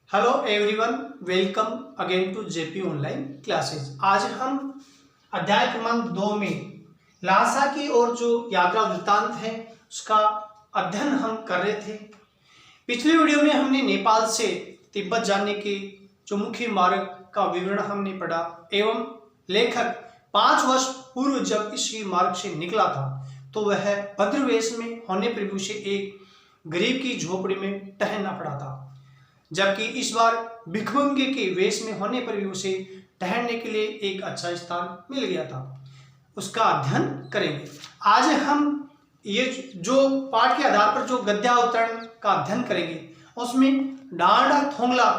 Hello everyone, welcome again to JP online classes. आज हम अध्याय क्रमांक 2 में लासा की ओर जो यात्रा वृत्तांत है उसका अध्ययन हम कर रहे थे। पिछले वीडियो में हमने नेपाल से तिब्बत जाने के जो मुख्य मार्ग का विवरण हमने पढ़ा एवं लेखक 5 वर्ष पूर्व जब इस मार्ग से निकला था तो वह भद्रवेश में होने प्रभु से एक गरीब की झोपड़ी में ठहरना पड़ा था, जबकि इस बार भिखमंगे के वेश में होने पर भी उसे ठहरने के लिए एक अच्छा स्थान मिल गया था। उसका अध्ययन करेंगे। आज हम ये जो पाठ के आधार पर जो गद्यावतरण का अध्ययन करेंगे उसमें डांडा थोंगला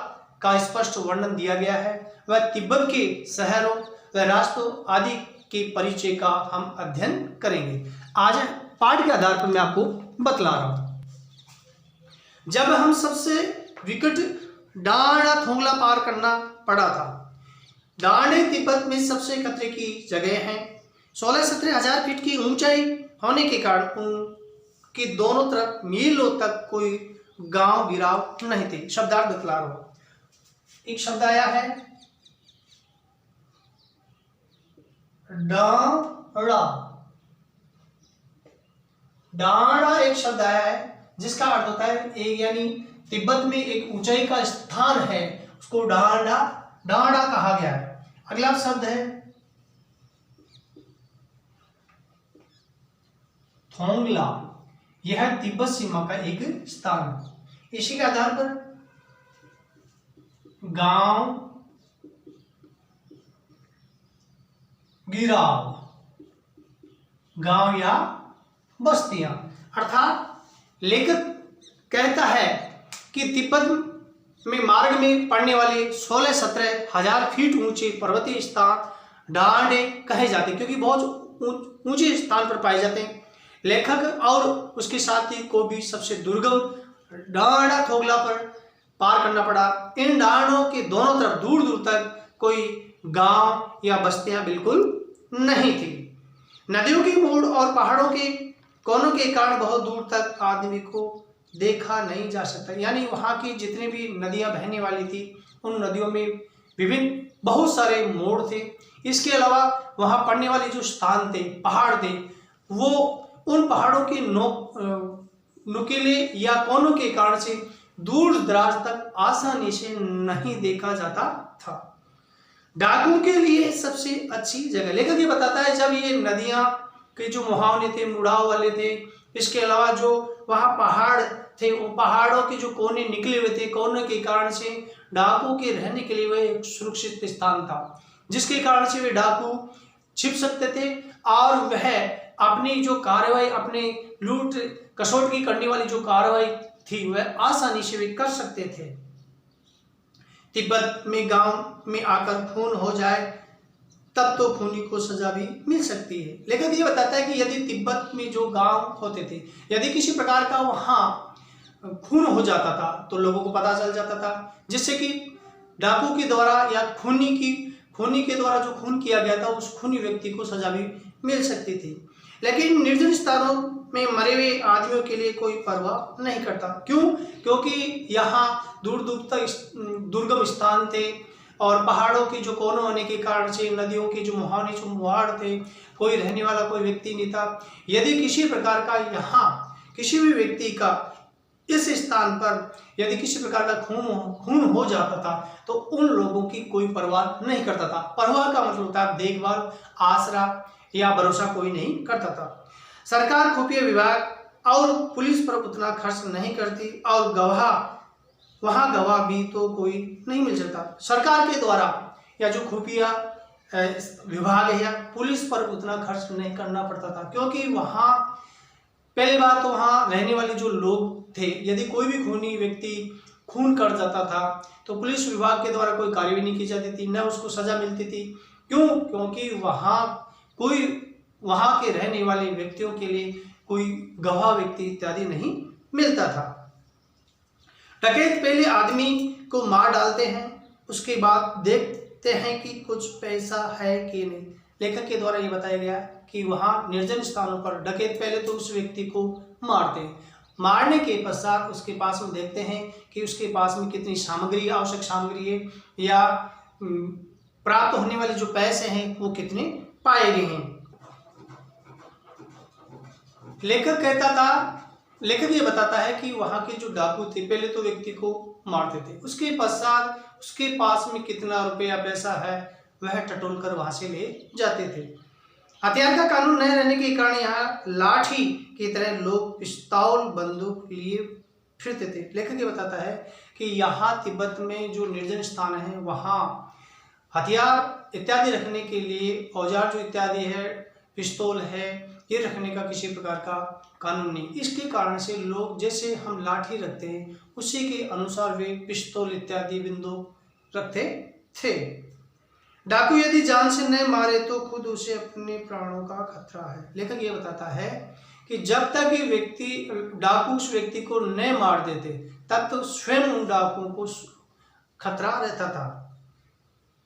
का स्पष्ट वर्णन दिया गया है। वह तिब्बत के शहरों व रास्तों आदि के परिचय का हम अध्ययन करेंगे। आज पाठ के आधार पर मैं आपको बतला रहा हूँ। जब हम सबसे विकट डांडा थोंगला पार करना पड़ा था। डांडे तिब्बत में सबसे खतरे की जगह है। 16-17 हजार फीट की ऊंचाई होने के कारण उनके दोनों तरफ मीलों तक कोई गांव गिराव नहीं थे। शब्दार्थ बतला रहा हूं। एक शब्द आया है डांडा। डांडा एक शब्द आया है जिसका अर्थ होता है एक, यानी तिब्बत में एक ऊंचाई का स्थान है, उसको डांडा डांडा कहा गया है। अगला शब्द है थोंगला। यह तिब्बत सीमा का एक स्थान है। इसी के आधार पर गांव गिराव, गांव या बस्तियां, अर्थात लेखक कहता है कि तिब्बत में मार्ग में पड़ने वाले 16-17 हजार फीट ऊंचे पर्वतीय स्थान डांडे कहे जाते हैं, क्योंकि बहुत ऊंचे स्थान पर पाए जाते हैं। लेखक और उसके साथी को भी सबसे दुर्गम डांडा थोंगला पर पार करना पड़ा। इन डांडों के दोनों तरफ दूर दूर तक कोई गांव या बस्तियां बिल्कुल नहीं थी। नदियों के मोड़ और पहाड़ों के कोनों के कारण बहुत दूर तक आदमी को देखा नहीं जा सकता, यानी वहाँ की जितनी भी नदियाँ बहने वाली थी उन नदियों में विभिन्न बहुत सारे मोड़ थे। इसके अलावा वहाँ पड़ने वाले जो स्थान थे, पहाड़ थे, वो उन पहाड़ों के नुकीले या कोनों के कारण से दूर दराज तक आसानी से नहीं देखा जाता था। डाकू के लिए सबसे अच्छी जगह, लेखक ये बताता है, जब ये नदियाँ के जो मुहावने थे, मुड़ाव वाले थे, इसके अलावा जो वहाँ पहाड़ थे, वो पहाड़ों के जो कोने निकले हुए थे, कोने के कारण से डाकू के रहने के लिए वह एक सुरक्षित स्थान था, जिसके कारण से वे डाकू छिप सकते थे और वह अपनी जो कार्रवाई, अपने लूट कसौट की करने वाली जो कार्रवाई थी वह आसानी से वे कर सकते थे। तिब्बत में गांव में आकर खून हो जाए तब तो खूनी को सजा भी मिल सकती है। लेखक ये बताता है कि यदि तिब्बत में जो गांव होते थे, यदि किसी प्रकार का वहाँ खून हो जाता था तो लोगों को पता चल जाता था, जिससे कि डाकू के द्वारा या खूनी के द्वारा जो खून किया गया था उस खूनी व्यक्ति को सजा भी मिल सकती थी। लेकिन निर्जन स्थानों में मरे हुए आदमियों के लिए कोई परवाह नहीं करता। क्यों? क्योंकि यहाँ दूर दूर तक दुर्गम स्थान थे और पहाड़ों के जो कोनों होने के कारण से नदियों के जो मुहाने जो मुहाड़ थे, कोई रहने वाला कोई व्यक्ति नहीं था। यदि किसी प्रकार का यहाँ किसी भी व्यक्ति का इस स्थान पर यदि किसी प्रकार का खून हो जाता था तो उन लोगों की कोई परवाह नहीं करता था। परवाह का मतलब होता है देखभाल, आसरा या भरोसा कोई नहीं करता था। सरकार, खुफिया विभाग और पुलिस पर उतना खर्च नहीं करती और वहाँ गवाह भी तो कोई नहीं मिल सकता। सरकार के द्वारा या जो खुफिया विभाग है या पुलिस पर उतना खर्च नहीं करना पड़ता था, क्योंकि वहाँ पहली बात तो वहाँ रहने वाले जो लोग थे, यदि कोई भी खूनी व्यक्ति खून कर जाता था तो पुलिस विभाग के द्वारा कोई कार्यवाही नहीं की जाती थी, न उसको सजा मिलती थी। क्यों? क्योंकि वहाँ के रहने वाले व्यक्तियों के लिए कोई गवाह व्यक्ति इत्यादि नहीं मिलता था। डकैत पहले आदमी को मार डालते हैं, उसके बाद देखते हैं कि कुछ पैसा है कि नहीं। लेखक के द्वारा ये बताया गया कि वहाँ निर्जन स्थानों पर डकैत पहले तो उस व्यक्ति को मारते हैं, मारने के पश्चात उसके पास में देखते हैं कि उसके पास में कितनी सामग्री, आवश्यक सामग्री है या प्राप्त होने वाले जो पैसे हैं वो कितने पाए गए हैं। लेखक ये बताता है कि वहां के जो डाकू थे पहले तो व्यक्ति को मारते थे, उसके पश्चात उसके पास में कितना रुपया पैसा है वह टटोल कर वहां से ले जाते थे। हथियार का कानून न रहने के कारण यहाँ लाठी की तरह लोग पिस्तौल बंदूक लिए फिरते थे। लेखक ये बताता है कि यहाँ तिब्बत में जो निर्जन स्थान है वहाँ हथियार इत्यादि रखने के लिए औजार जो इत्यादि है, पिस्तौल है, ये रखने का किसी प्रकार का कानून नहीं। इसके कारण से लोग जैसे हम लाठी रखते हैं उसी के अनुसार वे पिस्तौल इत्यादि बंदूक रखते थे। डाकू यदि जान से न मारे तो खुद उसे अपने प्राणों का खतरा है। लेखक ये बताता है कि जब तक ये डाकू उस व्यक्ति को न मार देते तब तो स्वयं उन डाकुओं को खतरा रहता था।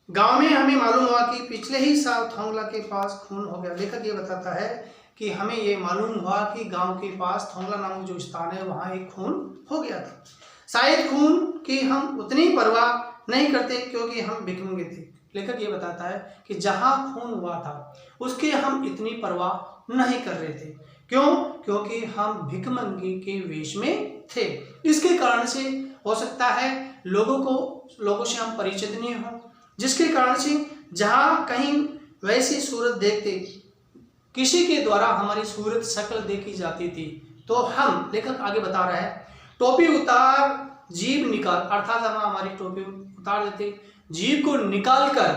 गांव में हमें मालूम हुआ कि पिछले ही साल थोंगला के पास खून हो गया। लेखक ये बताता है कि हमें ये मालूम हुआ कि गांव के पास थोंगला नामक जो स्थान है वहां एक खून हो गया था। शायद खून की हम उतनी परवाह नहीं करते क्योंकि हम भिखमंगे थे। लेखक ये बताता है कि जहां खून हुआ था उसके हम इतनी परवाह नहीं कर रहे थे। क्यों? क्योंकि हम भिखमंगे के वेश में थे। इसके कारण से हो सकता है लोगों से हम परिचित नहीं हो, जिसके कारण से जहां कहीं वैसी सूरत देखते, किसी के द्वारा हमारी सूरत शक्ल देखी जाती थी तो हम, लेखक आगे बता रहा है, टोपी उतार जीभ निकाल, अर्थात हम हमारी टोपी उतार देते, जीभ को निकाल कर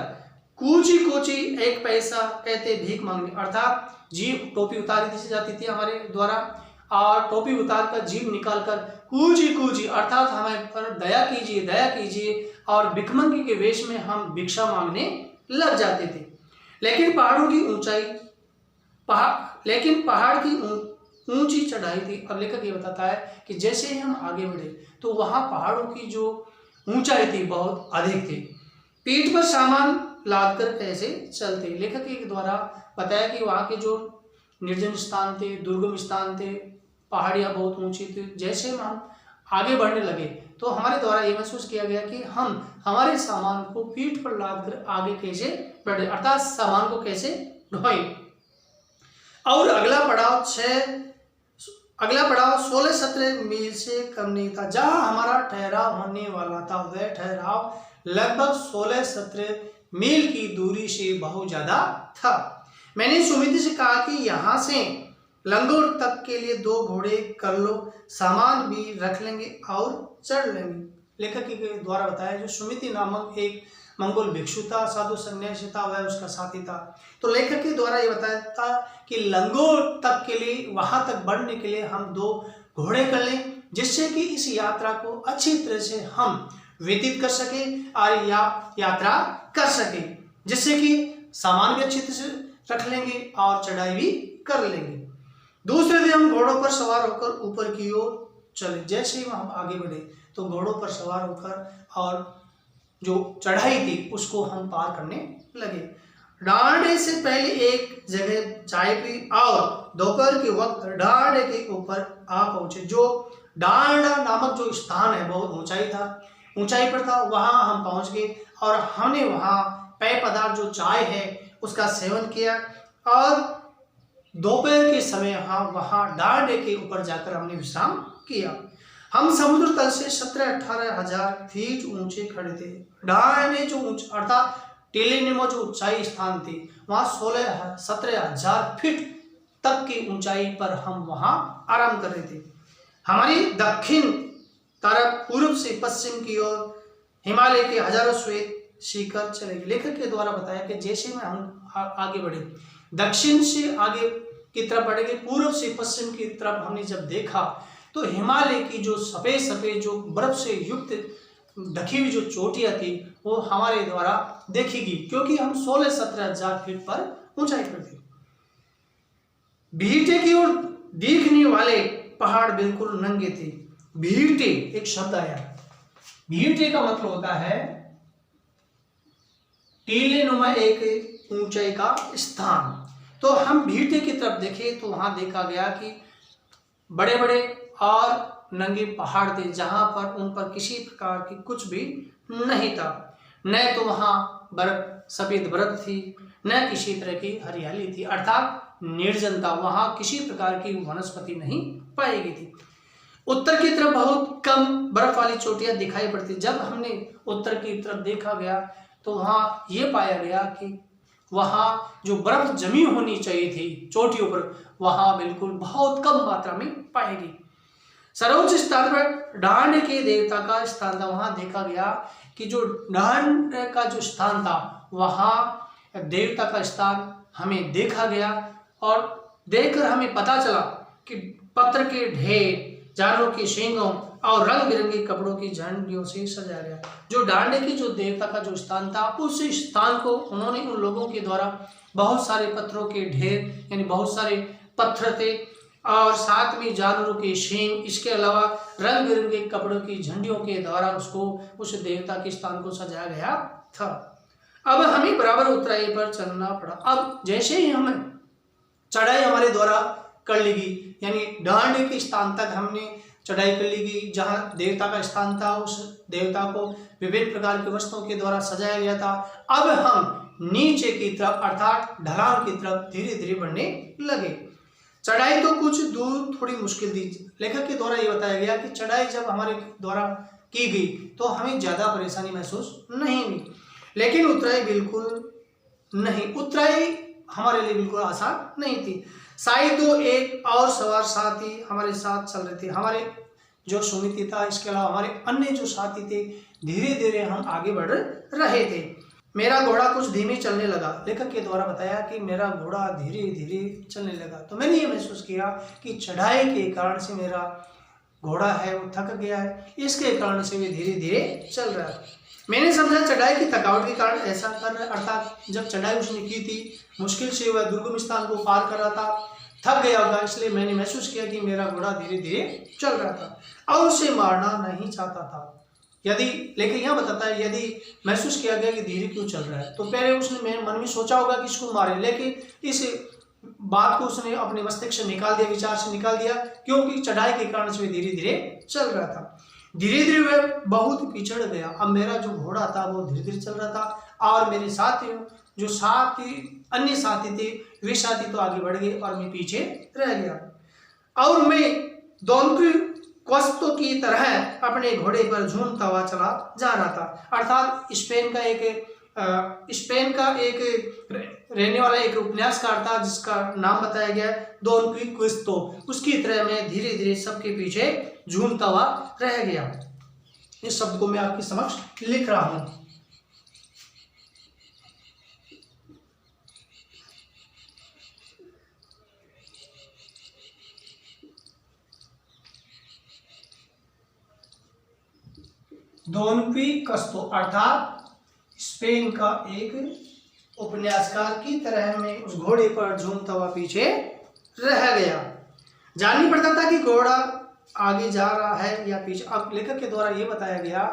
कूची कूची एक पैसा कहते भीख मांगने, अर्थात जीभ टोपी उतारी दी जाती थी हमारे द्वारा और टोपी उतार कर जीभ निकाल कर कूची कूची अर्थात हमारे पर दया कीजिए और भिखमंगी के वेश में हम भिक्षा मांगने लग जाते थे। लेकिन पहाड़ की ऊंची चढ़ाई थी। अब लेखक ये बताता है कि जैसे ही हम आगे बढ़े तो वहां पहाड़ों की जो ऊंचाई थी बहुत अधिक थी। पीठ पर सामान लाद कर कैसे चलते। लेखक के द्वारा बताया कि वहां के जो निर्जन स्थान थे, दुर्गम स्थान थे, पहाड़ियाँ बहुत ऊंची थी। जैसे हम आगे बढ़ने लगे तो हमारे द्वारा ये महसूस किया गया कि हम हमारे सामान को पीठ पर लाद कर आगे कैसे बढ़े, अर्थात सामान को कैसे ढोएं। और अगला पड़ाव 16-17 मील से कम नहीं था। जहां हमारा ठहराव होने वाला था वह ठहराव लगभग 16-17 मील की दूरी से बहुत ज्यादा था। मैंने सुमिति से कहा कि यहाँ से लंगोर तक के लिए 2 घोड़े कर लो, सामान भी रख लेंगे और चढ़ लेंगे। लेखक के द्वारा बताया जो सुमिति नामक एक मंगोल भिक्षु था, साधु सन्यासी था, वह उसका साथी था। तो लेखक के द्वारा ये बताया था कि लंगोर तक के लिए, वहां तक बढ़ने के लिए हम 2 घोड़े कर लें, जिससे कि इस यात्रा को अच्छी तरह से हम व्यतीत कर सके और यात्रा कर सके, जिससे कि सामान भी अच्छी तरह से रख लेंगे और चढ़ाई भी कर लेंगे। दूसरे दिन हम घोड़ों पर सवार होकर ऊपर की ओर चले। जैसे ही हम आगे बढ़े तो घोड़ों पर सवार होकर और जो चढ़ाई थी उसको हम पार करने लगे। डांडे से पहले एक जगह चाय पी और दोपहर के वक्त डांडे के ऊपर आ पहुंचे। जो डांडा नामक जो स्थान है बहुत ऊंचाई पर था, वहां हम पहुंच गए और हमने वहां पेय पदार्थ जो चाय है उसका सेवन किया और दोपहर के समय वहां डांडे के ऊपर जाकर हमने विश्राम किया। हम समुद्र तल से 17-18 हजार फीट ऊंचे खड़े थे। डांडे जो अर्थात टेलेनेमो जो ऊंचाई स्थान थी वहां 16-17 हजार फीट तक की ऊंचाई पर हम वहां आराम कर रहे थे। हमारी दक्षिण तरफ पूर्व से पश्चिम की ओर हिमालय के हजारों श्वेत शिखर चले गए। लेखक के द्वारा बताया कि जैसे में हम आगे बढ़े, दक्षिण से आगे की तरफ बढ़ेंगे, पूर्व से पश्चिम की तरफ हमने जब देखा तो हिमालय की जो सफेद जो बर्फ से युक्त ढकी हुई जो चोटियां थी वो हमारे द्वारा देखी गई, क्योंकि हम 16-17 हजार फीट पर ऊंचाई पर थे। भीटे की ओर दिखने वाले पहाड़ बिल्कुल नंगे थे। भीटे एक शब्द आया, भीटे का मतलब होता है टीलेनुमा एक ऊंचाई का स्थान। तो हम भीटे की तरफ देखे तो वहां देखा गया कि बड़े बड़े और नंगे पहाड़ थे जहां पर उन पर किसी प्रकार की कुछ भी नहीं था। न तो वहां बर्फ, सफेद बर्फ थी, न किसी तरह की हरियाली थी, अर्थात निर्जनता, वहां किसी प्रकार की वनस्पति नहीं पाई गई थी। उत्तर की तरफ बहुत कम बर्फ वाली चोटियां दिखाई पड़ती। जब हमने उत्तर की तरफ देखा गया तो वहां यह पाया गया कि वहां जो बर्फ जमी होनी चाहिए थी चोटियों पर, वहां बिल्कुल बहुत कम मात्रा में पाएगी। सर्वोच्च स्थान पर डांड के देवता का स्थान था। वहां देखा गया कि जो डांड का जो स्थान था वहां देवता का स्थान हमें देखा गया, और देखकर हमें पता चला कि पत्थर के ढेर, जानवरों के सींगों और रंग बिरंगे कपड़ों की झंडियों से सजाया गया। जो डांडे की जो देवता का जो स्थान था, उस स्थान को उन्होंने उन लोगों के द्वारा बहुत सारे पत्थरों के ढेर यानी बहुत सारे पत्थर थे और साथ में जानवरों के सींग, इसके अलावा रंग बिरंगे कपड़ों की झंडियों के द्वारा उसको उस देवता के स्थान को सजाया गया था। अब हमें बराबर ऊंचाई पर चलना पड़ा। अब जैसे ही हमें चढ़ाई हमारे द्वारा कर ली गई, यानी डांडे के स्थान तक हमने चढ़ाई कर ली गई जहाँ देवता का स्थान था, उस देवता को विभिन्न प्रकार की वस्तुओं के द्वारा सजाया गया था। अब हम नीचे की तरफ अर्थात ढलान की तरफ धीरे धीरे बढ़ने लगे। चढ़ाई तो कुछ दूर थोड़ी मुश्किल थी। लेखक के द्वारा ये बताया गया कि चढ़ाई जब हमारे द्वारा की गई तो हमें ज़्यादा परेशानी महसूस नहीं हुई, लेकिन उतराई बिल्कुल नहीं, उतराई हमारे लिए बिल्कुल आसान नहीं थी। शायद तो एक और सवार साथी हमारे साथ चल रहे थे, हमारे जो सुमिति था, इसके अलावा हमारे अन्य जो साथी थे, धीरे धीरे हम आगे बढ़ रहे थे। मेरा घोड़ा कुछ धीमे चलने लगा। लेखक के द्वारा बताया कि मेरा घोड़ा धीरे धीरे चलने लगा, तो मैंने ये महसूस किया कि चढ़ाई के कारण से मेरा घोड़ा है वो थक गया है, इसके कारण से वे धीरे धीरे चल रहा है। मैंने समझा चढ़ाई की थकावट के कारण ऐसा कर रहा है, अर्थात जब चढ़ाई उसने की थी, मुश्किल से वह दुर्गम स्थान को पार कर रहा था, थक गया होगा, इसलिए मैंने महसूस किया कि मेरा घोड़ा धीरे धीरे चल रहा था और उसे मारना नहीं चाहता था। यदि लेकिन यहाँ बताता है यदि महसूस किया गया कि धीरे क्यों चल रहा है, तो पहले उसने मेरे मन में सोचा होगा कि इसको मारे, लेकिन इस बात को उसने अपने मस्तिष्क से निकाल दिया, विचार से निकाल दिया, क्योंकि चढ़ाई के कारण से धीरे धीरे चल रहा था। धीरे धीरे वह बहुत पिछड़ गया। अब मेरा जो घोड़ा था वो धीरे धीरे चल रहा था और मेरे साथी जो अन्य साथी थे वे साथी तो आगे बढ़ गए और मैं पीछे रह गया और मैं दोनों क्वस्तों की तरह अपने घोड़े पर झूमता हुआ चला जा रहा था। अर्थात स्पेन का एक रहने वाला एक उपन्यासकार था जिसका नाम बताया गया डॉन क्विक्विस्तो, उसकी तरह मैं धीरे धीरे सबके पीछे झूमता हुआ रह गया। इस शब्द को मैं आपके समक्ष लिख रहा हूं। डॉन क्विक्विस्तो अर्थात स्पेन का एक उपन्यासकार की तरह मैं उस घोड़े पर झूमता हुआ पीछे रह गया। जाननी पड़ता था कि घोड़ा आगे जा रहा है या पीछे। अब लेखक के द्वारा यह बताया गया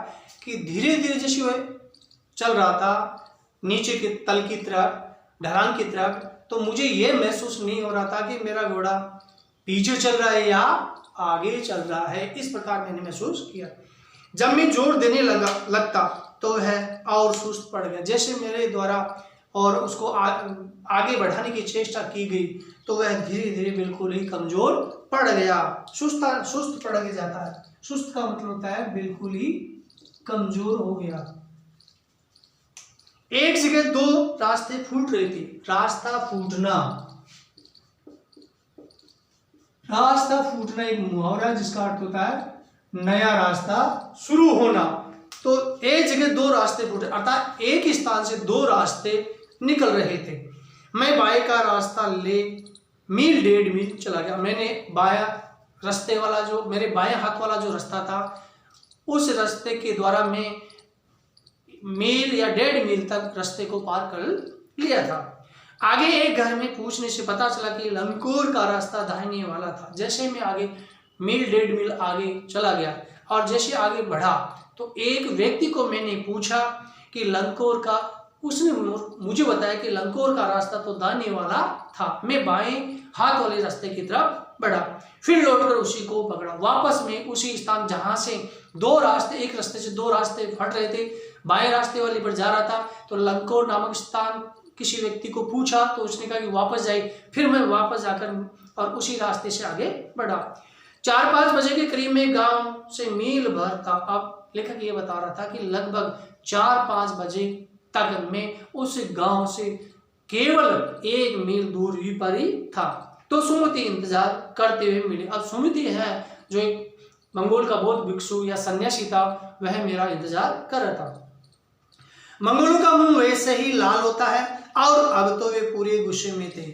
कि धीरे धीरे जैसे वह चल रहा था नीचे के तल की तरफ, ढलान की तरफ, तो मुझे यह महसूस नहीं हो रहा था कि मेरा घोड़ा पीछे चल रहा है या आगे चल रहा है। इस प्रकार मैंने महसूस किया। जब मैं जोर देने लगता तो वह और सुस्त पड़ गया। जैसे मेरे द्वारा और उसको आगे बढ़ाने की चेष्टा की गई तो वह धीरे धीरे बिल्कुल ही कमजोर पड़ गया, सुस्त पड़ के जाता है। सुस्त का मतलब होता है बिल्कुल ही कमजोर हो गया। एक जगह दो रास्ते फूट रहे थे। रास्ता फूटना एक मुहावरा जिसका अर्थ होता है नया रास्ता शुरू होना। तो एक जगह दो रास्ते फूटे अर्थात एक स्थान से दो रास्ते निकल रहे थे। मैं बाएं का रास्ता ले मील 1.5 मील चला गया। मैंने बायां रास्ते वाला जो मेरे बाएं हाथ वाला जो रास्ता था उस रास्ते के द्वारा मैं मील या 1.5 मील तक रास्ते को पार कर लिया था। आगे एक घर में पूछने से पता चला कि लंकोर का रास्ता दाहिने वाला था। जैसे मैं आगे मील 1.5 मील आगे चला गया और जैसे आगे बढ़ा तो एक व्यक्ति को मैंने पूछा कि लंकोर का, उसने मुझे बताया कि लंकोर का रास्ता तो दाहिने वाला था। मैं बाएं हाथ वाले रास्ते की तरफ बढ़ा, फिर लौटकर उसी को पकड़ा। वापस में उसी स्थान जहां से दो रास्ते, एक रास्ते से दो रास्ते फट रहे थे, बाएं रास्ते वाले पर जा रहा था, तो लंकोर नामक स्थान किसी व्यक्ति को पूछा तो उसने कहा कि वापस जाइए। फिर मैं वापस जाकर और उसी रास्ते से आगे बढ़ा। 4-5 बजे के करीब में गांव से मील भर था। अब लेखक ये बता रहा था कि लगभग 4-5 बजे तक मैं उस गांव से केवल 1 मील दूर ही पर ही था। तो सुमति इंतजार करते हुए मिली। अब सुमति है जो एक मंगोल का बौद्ध भिक्षु या सन्यासी था, वह मेरा इंतजार कर रहा था। मंगोलों का मुंह वैसे ही लाल होता है और अब तो वे पूरे गुस्से में थे।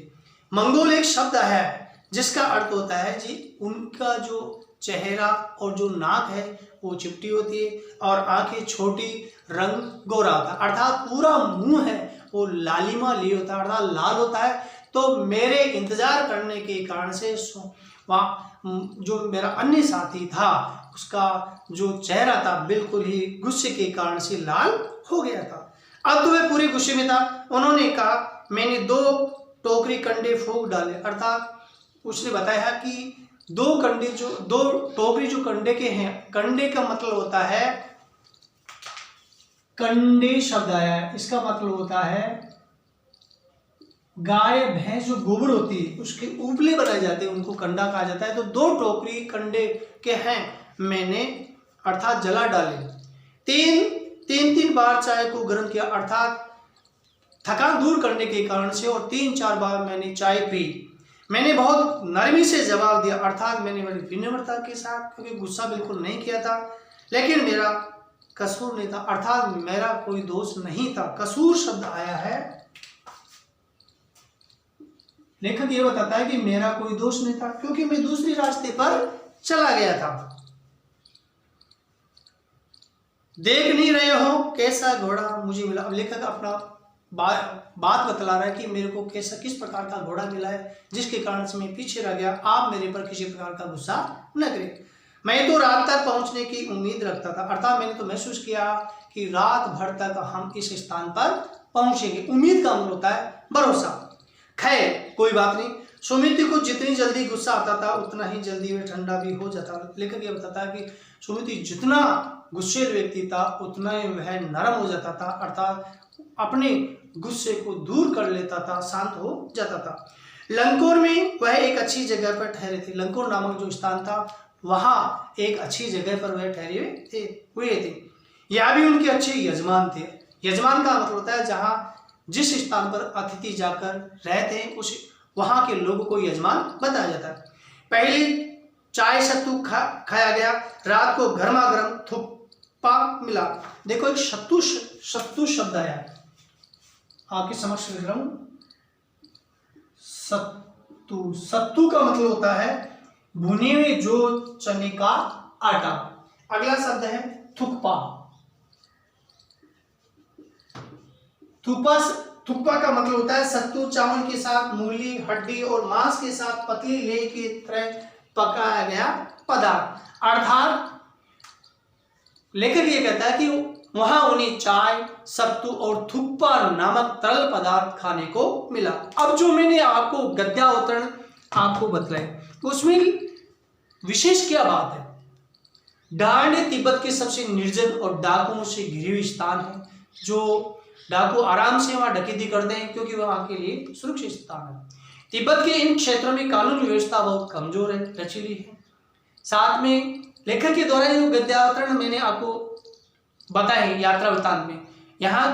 मंगोल एक शब्द है जिसका अर्थ होता है जी, उनका जो चेहरा और जो नाक है वो चिपटी होती है और आंखें छोटी, रंग गोरा होता है, अर्थात पूरा मुंह है वो लालिमा लिए होता है, अर्थात लाल होता है। तो मेरे इंतजार करने के कारण से वहाँ जो मेरा अन्य साथी था उसका जो चेहरा था बिल्कुल ही गुस्से के कारण से लाल हो गया था। अब तो वह पूरे गुस्से में था। उन्होंने कहा, मैंने 2 टोकरी कंडे फूंक डाले, अर्थात उसने बताया कि 2 टोकरी जो कंडे के हैं, कंडे का मतलब होता है, कंडे शब्द आया है, इसका मतलब होता है गाय भैंस जो गोबर होती है उसके उपले बनाए जाते हैं, उनको कंडा कहा जाता है। तो 2 टोकरी कंडे के हैं मैंने अर्थात जला डाले। 3 बार चाय को गर्म किया, अर्थात थकान दूर करने के कारण से, और 3-4 बार मैंने चाय पी। मैंने बहुत नरमी से जवाब दिया, अर्थात मैंने बड़ी विनम्रता के साथ, क्योंकि गुस्सा बिल्कुल नहीं किया था, लेकिन मेरा कसूर नहीं था, अर्थात मेरा कोई दोष नहीं था। कसूर शब्द आया है, लेखक ये बताता है कि मेरा कोई दोष नहीं था क्योंकि मैं दूसरी रास्ते पर चला गया था। देख नहीं रहे हो कैसा घोड़ा मुझे मिला। अब लेखक अपना बात बतला रहा है कि मेरे को किस प्रकार का घोड़ा मिला है जिसके कारण से मैं पीछे रह गया। आप मेरे पर किसी प्रकार का गुस्सा न करें। मैं तो रात तक पहुंचने की उम्मीद रखता था, अर्थात मैंने तो महसूस किया कि रात भर तक हम इस स्थान पर पहुंचेंगे। उम्मीद का मतलब होता है भरोसा। खैर कोई बात नहीं। सुमिति को जितनी जल्दी गुस्सा आता था उतना ही जल्दी वह ठंडा भी हो जाता। लेखक ये बताता है कि सुमिति जितना गुस्सेल व्यक्ति था उतना ही वह नरम हो जाता था, अर्थात अपने गुस्से को दूर कर लेता था, शांत हो जाता था। लंकोर में वह एक अच्छी जगह पर ठहरे थे। लंकोर नामक जो स्थान था वहाँ एक अच्छी जगह पर वह ठहरे हुए थे। यह भी उनके अच्छे यजमान थे। यजमान का मतलब होता है जहाँ जिस स्थान पर अतिथि जाकर रहते हैं उस वहाँ के लोगों को यजमान बताया जाता है। पहले चाय सत्तू खाया गया। रात को गर्मा गर्म थुप्पा मिला। देखो एक सत्तू शब्द आया है, आपके समक्ष लिख रहा हूँ। सत्तू का मतलब होता है भुने हुए जो चने का आटा। अगला शब्द है थुक्पा। थुक्पा का मतलब होता है सत्तू चावल के साथ मूली, हड्डी और मांस के साथ पतली लेई की तरह पकाया गया पदार्थ। अर्थात लेखक ये कहता है कि वहां उन्हें चाय, सत्तू और थुक्पा नामक तरल पदार्थ खाने को मिला। अब जो मैंने आपको गद्यावतरण आपको बतलाए उसमें विशेष क्या बात है? डांडे तिब्बत के सबसे निर्जन और डाकुओं से घिरे हुए स्थान है, जो डाकू आराम से वहां डकैती करते हैं क्योंकि वहां के लिए सुरक्षित स्थान है। तिब्बत के इन क्षेत्रों में कानून व्यवस्था बहुत कमजोर है, लचीली है। साथ में लेखक के द्वारा जो गद्यावतरण मैंने आपको बताए यात्रा वृत्तांत में, यहाँ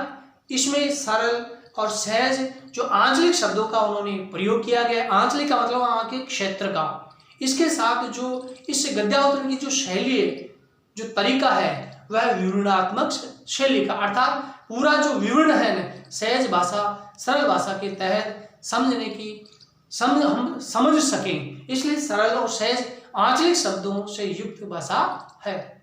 इसमें सरल और सहज जो आंचलिक शब्दों का उन्होंने प्रयोग किया गया। आंचलिक का मतलब वहाँ के क्षेत्र का। इसके साथ जो इस गद्यावतरण की जो शैली है, जो तरीका है, वह विवरणात्मक शैली का, अर्थात पूरा जो विवरण है न, सहज भाषा, सरल भाषा के तहत समझने की हम समझ सकें, इसलिए सरल और सहज आंचलिक शब्दों से युक्त भाषा है।